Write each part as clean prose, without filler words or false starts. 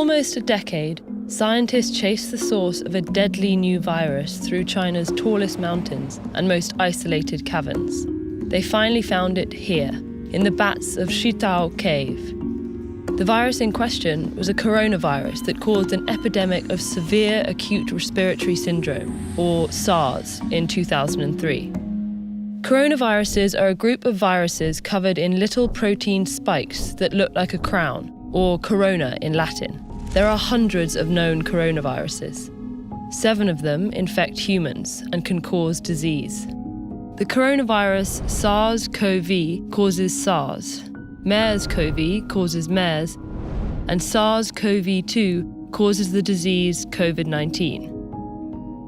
almost a decade, scientists chased the source of a deadly new virus through China's tallest mountains and most isolated caverns. They finally found it here, in the bats of Shitao Cave. The virus in question was a coronavirus that caused an epidemic of severe acute respiratory syndrome, or SARS, in 2003. Coronaviruses are a group of viruses covered in little protein spikes that look like a crown, or corona in Latin. There are hundreds of known coronaviruses. 7 of them infect humans and can cause disease. The coronavirus SARS-CoV causes SARS, MERS-CoV causes MERS, and SARS-CoV-2 causes the disease COVID-19.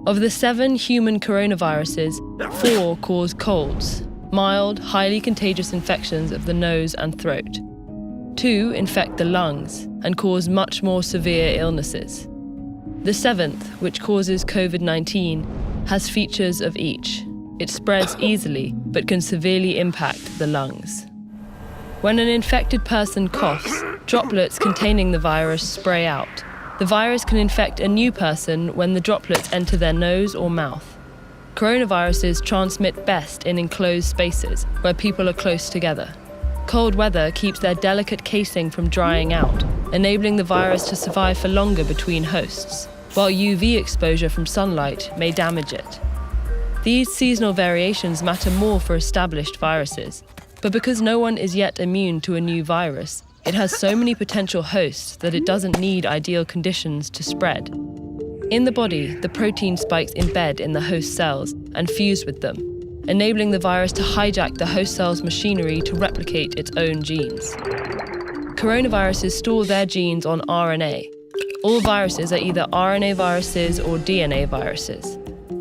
Of the 7 human coronaviruses, 4 cause colds, mild, highly contagious infections of the nose and throat. 2 infect the lungs and cause much more severe illnesses. The 7th, which causes COVID-19, has features of each. It spreads easily, but can severely impact the lungs. When an infected person coughs, droplets containing the virus spray out. The virus can infect a new person when the droplets enter their nose or mouth. Coronaviruses transmit best in enclosed spaces where people are close together. Cold weather keeps their delicate casing from drying out, enabling the virus to survive for longer between hosts, while UV exposure from sunlight may damage it. These seasonal variations matter more for established viruses, but because no one is yet immune to a new virus, it has so many potential hosts that it doesn't need ideal conditions to spread. In the body, the protein spikes embed in the host cells and fuse with them, enabling the virus to hijack the host cell's machinery to replicate its own genes. Coronaviruses store their genes on RNA. All viruses are either RNA viruses or DNA viruses.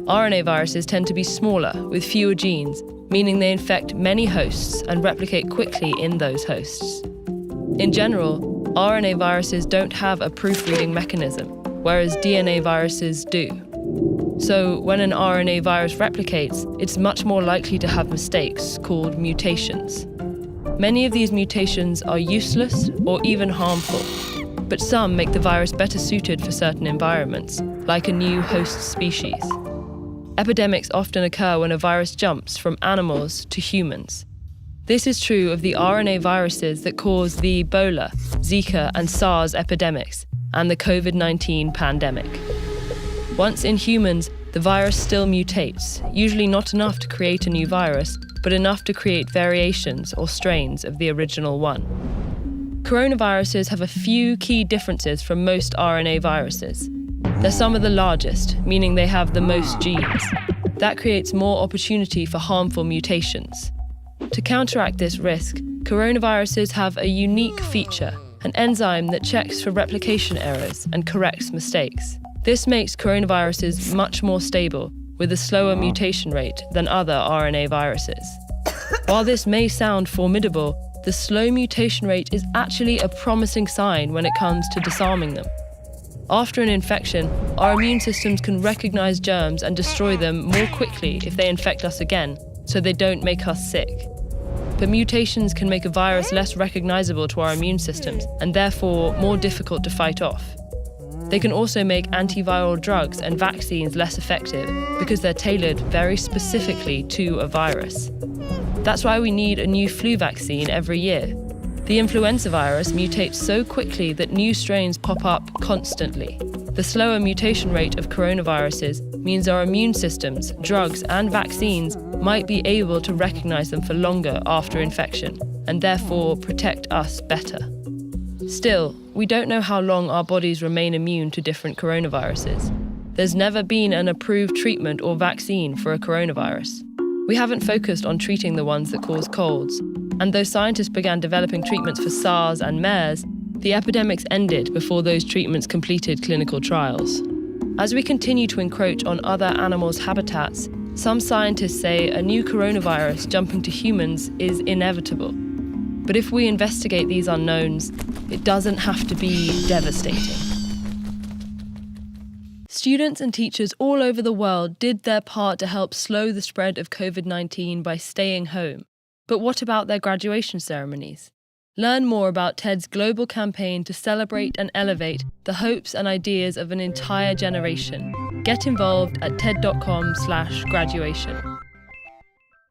RNA viruses tend to be smaller, with fewer genes, meaning they infect many hosts and replicate quickly in those hosts. In general, RNA viruses don't have a proofreading mechanism, whereas DNA viruses do. So when an RNA virus replicates, it's much more likely to have mistakes, called mutations. Many of these mutations are useless or even harmful, but some make the virus better suited for certain environments, like a new host species. Epidemics often occur when a virus jumps from animals to humans. This is true of the RNA viruses that cause the Ebola, Zika, and SARS epidemics, and the COVID-19 pandemic. Once in humans, the virus still mutates, usually not enough to create a new virus, but enough to create variations or strains of the original one. Coronaviruses have a few key differences from most RNA viruses. They're some of the largest, meaning they have the most genes. That creates more opportunity for harmful mutations. To counteract this risk, coronaviruses have a unique feature, an enzyme that checks for replication errors and corrects mistakes. This makes coronaviruses much more stable, with a slower mutation rate than other RNA viruses. While this may sound formidable, the slow mutation rate is actually a promising sign when it comes to disarming them. After an infection, our immune systems can recognize germs and destroy them more quickly if they infect us again, so they don't make us sick. But mutations can make a virus less recognizable to our immune systems and therefore more difficult to fight off. They can also make antiviral drugs and vaccines less effective because they're tailored very specifically to a virus. That's why we need a new flu vaccine every year. The influenza virus mutates so quickly that new strains pop up constantly. The slower mutation rate of coronaviruses means our immune systems, drugs, and vaccines might be able to recognize them for longer after infection, and therefore protect us better. Still, we don't know how long our bodies remain immune to different coronaviruses. There's never been an approved treatment or vaccine for a coronavirus. We haven't focused on treating the ones that cause colds, and though scientists began developing treatments for SARS and MERS, the epidemics ended before those treatments completed clinical trials. As we continue to encroach on other animals' habitats, some scientists say a new coronavirus jumping to humans is inevitable. But if we investigate these unknowns, it doesn't have to be devastating. Students and teachers all over the world did their part to help slow the spread of COVID-19 by staying home. But what about their graduation ceremonies? Learn more about TED's global campaign to celebrate and elevate the hopes and ideas of an entire generation. Get involved at ted.com/graduation.